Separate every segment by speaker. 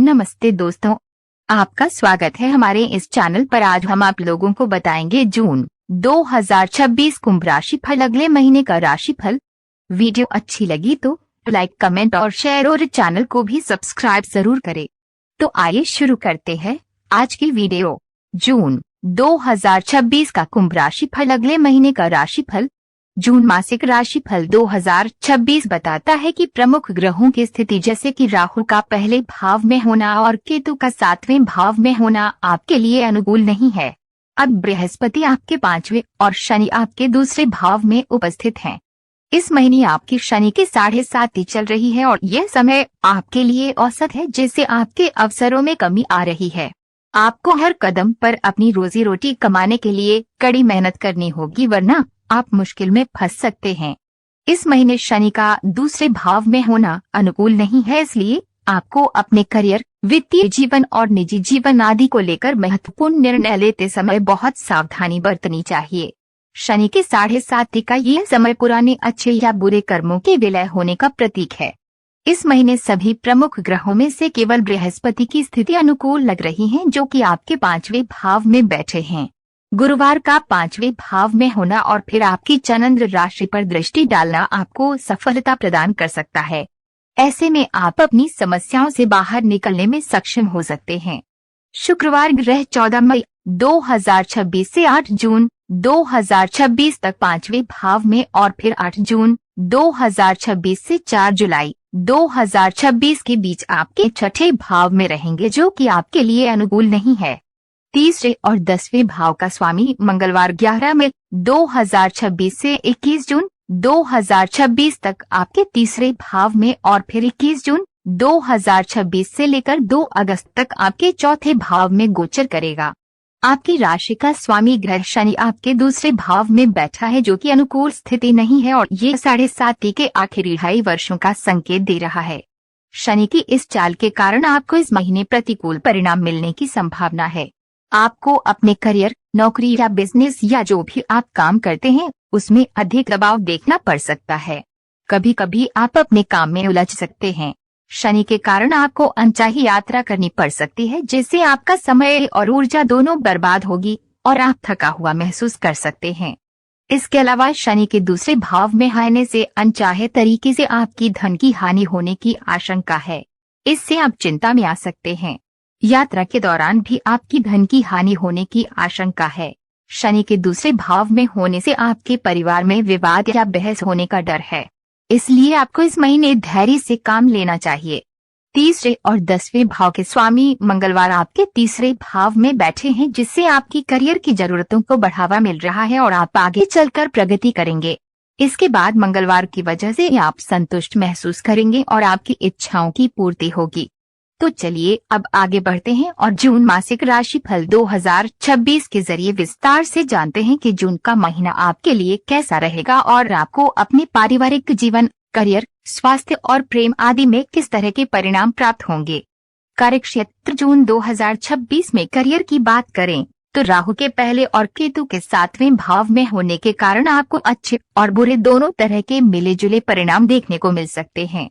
Speaker 1: नमस्ते दोस्तों, आपका स्वागत है हमारे इस चैनल पर। आज हम आप लोगों को बताएंगे जून 2026 कुंभ राशि फल, अगले महीने का राशिफल। वीडियो अच्छी लगी तो लाइक, कमेंट और शेयर और चैनल को भी सब्सक्राइब जरूर करें। तो आइए शुरू करते हैं आज की वीडियो। जून 2026 का कुंभ राशि फल, अगले महीने का राशिफल। जून मासिक राशिफल 2026 बताता है कि प्रमुख ग्रहों की स्थिति जैसे कि राहु का पहले भाव में होना और केतु का 7वें भाव में होना आपके लिए अनुकूल नहीं है। अब बृहस्पति आपके 5वें और शनि आपके दूसरे भाव में उपस्थित हैं। इस महीने आपकी शनि के 7.5 चल रही है और यह समय आपके लिए औसत है, जिससे आपके अवसरों में कमी आ रही है। आपको हर कदम पर अपनी रोजी रोटी कमाने के लिए कड़ी मेहनत करनी होगी, वरना आप मुश्किल में फंस सकते हैं। इस महीने शनि का दूसरे भाव में होना अनुकूल नहीं है, इसलिए आपको अपने करियर, वित्तीय जीवन और निजी जीवन आदि को लेकर महत्वपूर्ण निर्णय लेते समय बहुत सावधानी बरतनी चाहिए। शनि के 7.5 का यह समय पुराने अच्छे या बुरे कर्मों के विलय होने का प्रतीक है। इस महीने सभी प्रमुख ग्रहों में से केवल बृहस्पति की स्थिति अनुकूल लग रही है, जो कि आपके 5वें भाव में बैठे हैं। गुरुवार का 5वें भाव में होना और फिर आपकी चंद्र राशि पर दृष्टि डालना आपको सफलता प्रदान कर सकता है। ऐसे में आप अपनी समस्याओं से बाहर निकलने में सक्षम हो सकते हैं। शुक्रवार ग्रह 14 मई 2026 से 8 जून 2026 तक 5वें भाव में और फिर 8 जून 2026 से 4 जुलाई 2026 के बीच आपके 6ठे भाव में रहेंगे, जो कि आपके लिए अनुकूल नहीं है। तीसरे और 10वें भाव का स्वामी मंगलवार 11 मई 2026 से 21 जून 2026 तक आपके तीसरे भाव में और फिर 21 जून 2026 से लेकर 2 अगस्त तक आपके चौथे भाव में गोचर करेगा। आपकी राशि का स्वामी ग्रह शनि आपके दूसरे भाव में बैठा है, जो कि अनुकूल स्थिति नहीं है और ये 7.5 के आखिरी 2.5 वर्षों का संकेत दे रहा है। शनि की इस चाल के कारण आपको इस महीने प्रतिकूल परिणाम मिलने की संभावना है। आपको अपने करियर, नौकरी या बिजनेस या जो भी आप काम करते हैं उसमें अधिक दबाव देखना पड़ सकता है। कभी कभी आप अपने काम में उलझ सकते हैं। शनि के कारण आपको अनचाही यात्रा करनी पड़ सकती है, जिससे आपका समय और ऊर्जा दोनों बर्बाद होगी और आप थका हुआ महसूस कर सकते हैं। इसके अलावा शनि के दूसरे भाव में आने से अनचाहे तरीके से आपकी धन की हानि होने की आशंका है। इससे आप चिंता में आ सकते हैं। यात्रा के दौरान भी आपकी धन की हानि होने की आशंका है। शनि के दूसरे भाव में होने से आपके परिवार में विवाद या बहस होने का डर है, इसलिए आपको इस महीने धैर्य से काम लेना चाहिए। तीसरे और 10वें भाव के स्वामी मंगलवार आपके तीसरे भाव में बैठे हैं, जिससे आपकी करियर की जरूरतों को बढ़ावा मिल रहा है और आप आगे चलकर प्रगति करेंगे। इसके बाद मंगलवार की वजह से आप संतुष्ट महसूस करेंगे और आपकी इच्छाओं की पूर्ति होगी। तो चलिए अब आगे बढ़ते हैं और जून मासिक राशिफल 2026 के जरिए विस्तार से जानते हैं कि जून का महीना आपके लिए कैसा रहेगा और आपको अपने पारिवारिक जीवन, करियर, स्वास्थ्य और प्रेम आदि में किस तरह के परिणाम प्राप्त होंगे। कार्यक्षेत्र जून 2026 में करियर की बात करें तो राहु के पहले और केतु के 7वें भाव में होने के कारण आपको अच्छे और बुरे दोनों तरह के मिले जुले परिणाम देखने को मिल सकते हैं।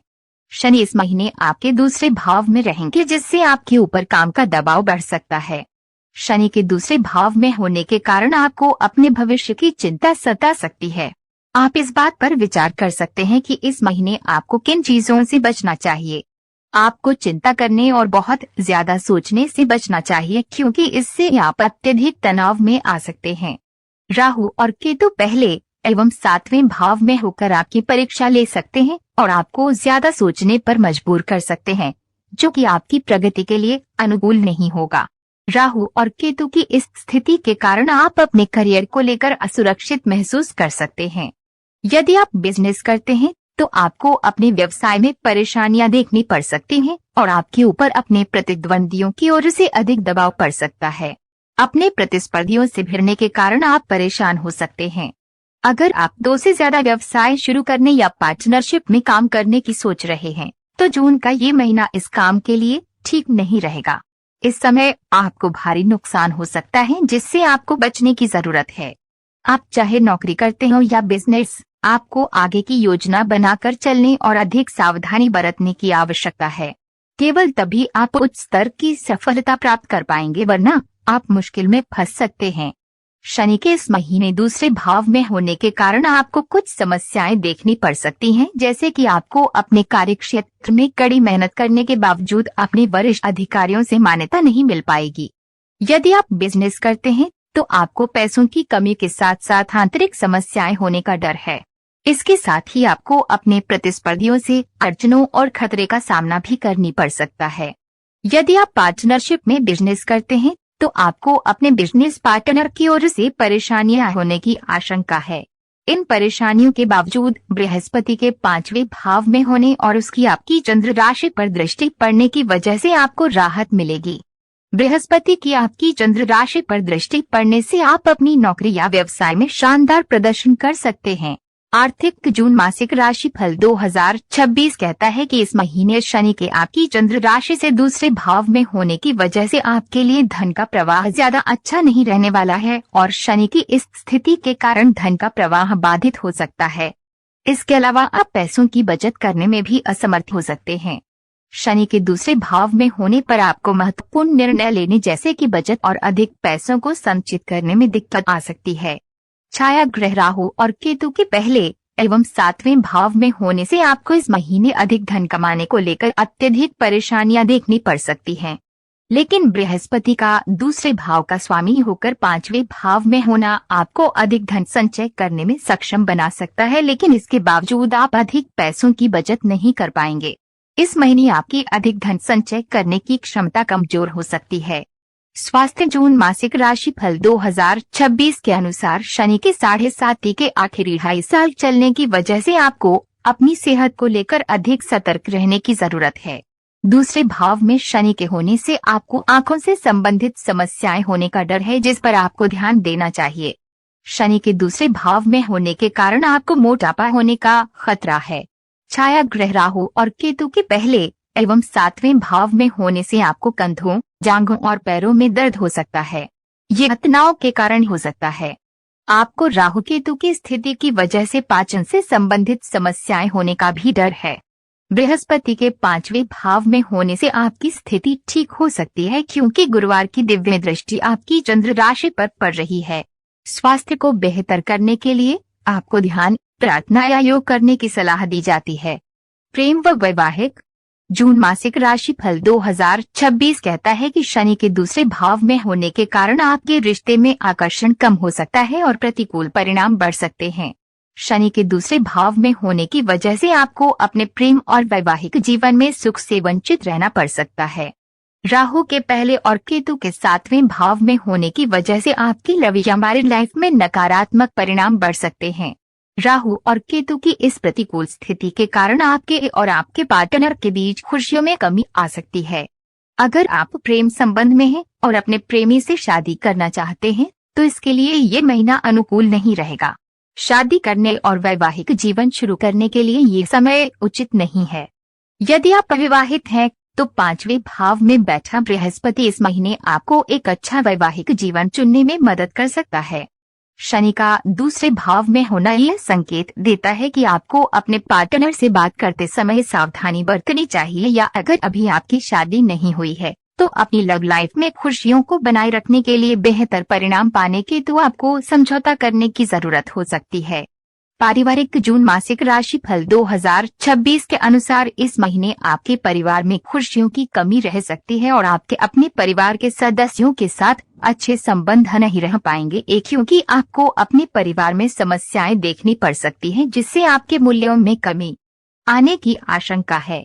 Speaker 1: शनि इस महीने आपके दूसरे भाव में रहेंगे, जिससे आपके ऊपर काम का दबाव बढ़ सकता है। शनि के दूसरे भाव में होने के कारण आपको अपने भविष्य की चिंता सता सकती है। आप इस बात पर विचार कर सकते हैं कि इस महीने आपको किन चीजों से बचना चाहिए। आपको चिंता करने और बहुत ज्यादा सोचने से बचना चाहिए, क्योंकि इससे आप अत्यधिक तनाव में आ सकते हैं। राहु और केतु पहले एवं 7वें भाव में होकर आपकी परीक्षा ले सकते हैं और आपको ज्यादा सोचने पर मजबूर कर सकते हैं, जो कि आपकी प्रगति के लिए अनुकूल नहीं होगा। राहु और केतु की इस स्थिति के कारण आप अपने करियर को लेकर असुरक्षित महसूस कर सकते हैं। यदि आप बिजनेस करते हैं तो आपको अपने व्यवसाय में परेशानियां देखनी पड़ सकती हैं और आपके ऊपर अपने प्रतिद्वंदियों की ओर से अधिक दबाव पड़ सकता है। अपने प्रतिस्पर्धियों से भिड़ने के कारण आप परेशान हो सकते हैं। अगर आप 2 से ज्यादा व्यवसाय शुरू करने या पार्टनरशिप में काम करने की सोच रहे हैं तो जून का ये महीना इस काम के लिए ठीक नहीं रहेगा। इस समय आपको भारी नुकसान हो सकता है, जिससे आपको बचने की जरूरत है। आप चाहे नौकरी करते हो या बिजनेस, आपको आगे की योजना बनाकर चलने और अधिक सावधानी बरतने की आवश्यकता है। केवल तभी आप उच्च स्तर की सफलता प्राप्त कर पाएंगे, वरना आप मुश्किल में फंस सकते हैं। शनि के इस महीने दूसरे भाव में होने के कारण आपको कुछ समस्याएं देखनी पड़ सकती हैं, जैसे कि आपको अपने कार्यक्षेत्र में कड़ी मेहनत करने के बावजूद अपने वरिष्ठ अधिकारियों से मान्यता नहीं मिल पाएगी। यदि आप बिजनेस करते हैं तो आपको पैसों की कमी के साथ साथ आंतरिक समस्याएं होने का डर है। इसके साथ ही आपको अपने प्रतिस्पर्धियों से अड़चनों और खतरे का सामना भी करनी पड़ सकता है। यदि आप पार्टनरशिप में बिजनेस करते हैं तो आपको अपने बिजनेस पार्टनर की ओर से परेशानियां होने की आशंका है। इन परेशानियों के बावजूद बृहस्पति के 5वें भाव में होने और उसकी आपकी चंद्र राशि पर दृष्टि पड़ने की वजह से आपको राहत मिलेगी। बृहस्पति की आपकी चंद्र राशि पर दृष्टि पड़ने से आप अपनी नौकरी या व्यवसाय में शानदार प्रदर्शन कर सकते हैं। आर्थिक जून मासिक राशिफल 2026 कहता है कि इस महीने शनि के आपकी चंद्र राशि से दूसरे भाव में होने की वजह से आपके लिए धन का प्रवाह ज्यादा अच्छा नहीं रहने वाला है और शनि की इस स्थिति के कारण धन का प्रवाह बाधित हो सकता है। इसके अलावा आप पैसों की बचत करने में भी असमर्थ हो सकते हैं। शनि के दूसरे भाव में होने पर आपको महत्वपूर्ण निर्णय लेने जैसे कि बचत और अधिक पैसों को संचित करने में दिक्कत आ सकती है। छाया ग्रह राहु और केतु के पहले एवं 7वें भाव में होने से आपको इस महीने अधिक धन कमाने को लेकर अत्यधिक परेशानियां देखनी पड़ सकती हैं। लेकिन बृहस्पति का दूसरे भाव का स्वामी होकर 5वें भाव में होना आपको अधिक धन संचय करने में सक्षम बना सकता है, लेकिन इसके बावजूद आप अधिक पैसों की बचत नहीं कर पाएंगे। इस महीने आपकी अधिक धन संचय करने की क्षमता कमजोर हो सकती है। स्वास्थ्य जून मासिक राशिफल 2026 के अनुसार शनि के 7.5 के आखिरी 2.5 साल चलने की वजह से आपको अपनी सेहत को लेकर अधिक सतर्क रहने की जरूरत है। दूसरे भाव में शनि के होने से आपको आंखों से संबंधित समस्याएं होने का डर है, जिस पर आपको ध्यान देना चाहिए। शनि के दूसरे भाव में होने के कारण आपको मोटापा होने का खतरा है। छाया ग्रह राहु और केतु के पहले एवं 7वें भाव में होने से आपको कंधों, जांघों और पैरों में दर्द हो सकता है। ये तनाव के कारण हो सकता है। आपको राहु केतु की स्थिति की वजह से पाचन से संबंधित समस्याएं होने का भी डर है। बृहस्पति के 5वें भाव में होने से आपकी स्थिति ठीक हो सकती है, क्योंकि गुरुवार की दिव्य दृष्टि आपकी चंद्र राशि पर पड़ रही है। स्वास्थ्य को बेहतर करने के लिए आपको ध्यान, प्रार्थना या योग करने की सलाह दी जाती है। प्रेम व वैवाहिक जून मासिक राशिफल 2026 कहता है कि शनि के दूसरे भाव में होने के कारण आपके रिश्ते में आकर्षण कम हो सकता है और प्रतिकूल परिणाम बढ़ सकते हैं। शनि के दूसरे भाव में होने की वजह से आपको अपने प्रेम और वैवाहिक जीवन में सुख से वंचित रहना पड़ सकता है। राहु के पहले और केतु के 7वें भाव में होने की वजह से आपकी लव या मैरिड लाइफ में नकारात्मक परिणाम बढ़ सकते हैं। राहु और केतु की इस प्रतिकूल स्थिति के कारण आपके और आपके पार्टनर के बीच खुशियों में कमी आ सकती है। अगर आप प्रेम संबंध में हैं और अपने प्रेमी से शादी करना चाहते हैं तो इसके लिए ये महीना अनुकूल नहीं रहेगा। शादी करने और वैवाहिक जीवन शुरू करने के लिए ये समय उचित नहीं है। यदि आप अविवाहित हैं तो 5वें भाव में बैठा बृहस्पति इस महीने आपको एक अच्छा वैवाहिक जीवन चुनने में मदद कर सकता है। शनि का दूसरे भाव में होना यह संकेत देता है कि आपको अपने पार्टनर से बात करते समय सावधानी बरतनी चाहिए, या अगर अभी आपकी शादी नहीं हुई है तो अपनी लव लाइफ में खुशियों को बनाए रखने के लिए बेहतर परिणाम पाने के तो आपको समझौता करने की जरूरत हो सकती है। पारिवारिक जून मासिक राशिफल 2026 के अनुसार इस महीने आपके परिवार में खुशियों की कमी रह सकती है और आपके अपने परिवार के सदस्यों के साथ अच्छे संबंध नहीं रह पाएंगे, क्योंकि आपको अपने परिवार में समस्याएं देखनी पड़ सकती हैं, जिससे आपके मूल्यों में कमी आने की आशंका है।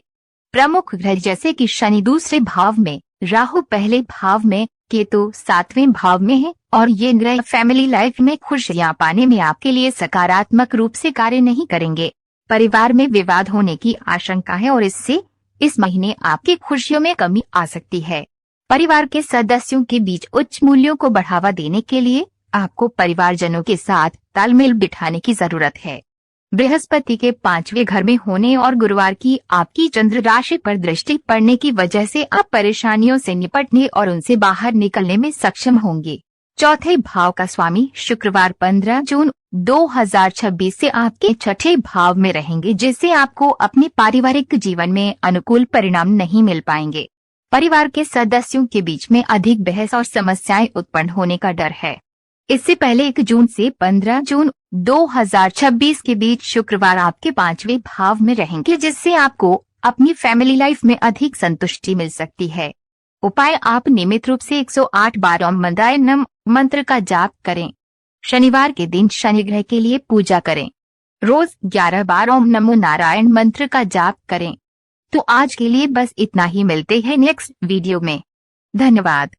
Speaker 1: प्रमुख ग्रह जैसे कि शनि दूसरे भाव में, राहु पहले भाव में, केतु 7वें भाव में है और ये ग्रह फैमिली लाइफ में खुशियां पाने में आपके लिए सकारात्मक रूप से कार्य नहीं करेंगे। परिवार में विवाद होने की आशंका है और इससे इस महीने आपकी खुशियों में कमी आ सकती है। परिवार के सदस्यों के बीच उच्च मूल्यों को बढ़ावा देने के लिए आपको परिवारजनों के साथ तालमेल बिठाने की जरूरत है। बृहस्पति के 5वें घर में होने और गुरुवार की आपकी चंद्र राशि पर दृष्टि पड़ने की वजह से आप परेशानियों से निपटने और उनसे बाहर निकलने में सक्षम होंगे। चौथे भाव का स्वामी शुक्रवार 15 जून 2026 से आपके छठे भाव में रहेंगे, जिससे आपको अपने पारिवारिक जीवन में अनुकूल परिणाम नहीं मिल पाएंगे। परिवार के सदस्यों के बीच में अधिक बहस और समस्याएं उत्पन्न होने का डर है। इससे पहले 1 जून से 15 जून 2026 के बीच शुक्रवार आपके 5वें भाव में रहेंगे, जिससे आपको अपनी फैमिली लाइफ में अधिक संतुष्टि मिल सकती है। उपाय, आप नियमित रूप से 108 बार ओम मंदायनम मंत्र का जाप करें। शनिवार के दिन शनि ग्रह के लिए पूजा करें। रोज 11 बार ओम नमो नारायण मंत्र का जाप करें। तो आज के लिए बस इतना ही, मिलते हैं नेक्स्ट वीडियो में। धन्यवाद।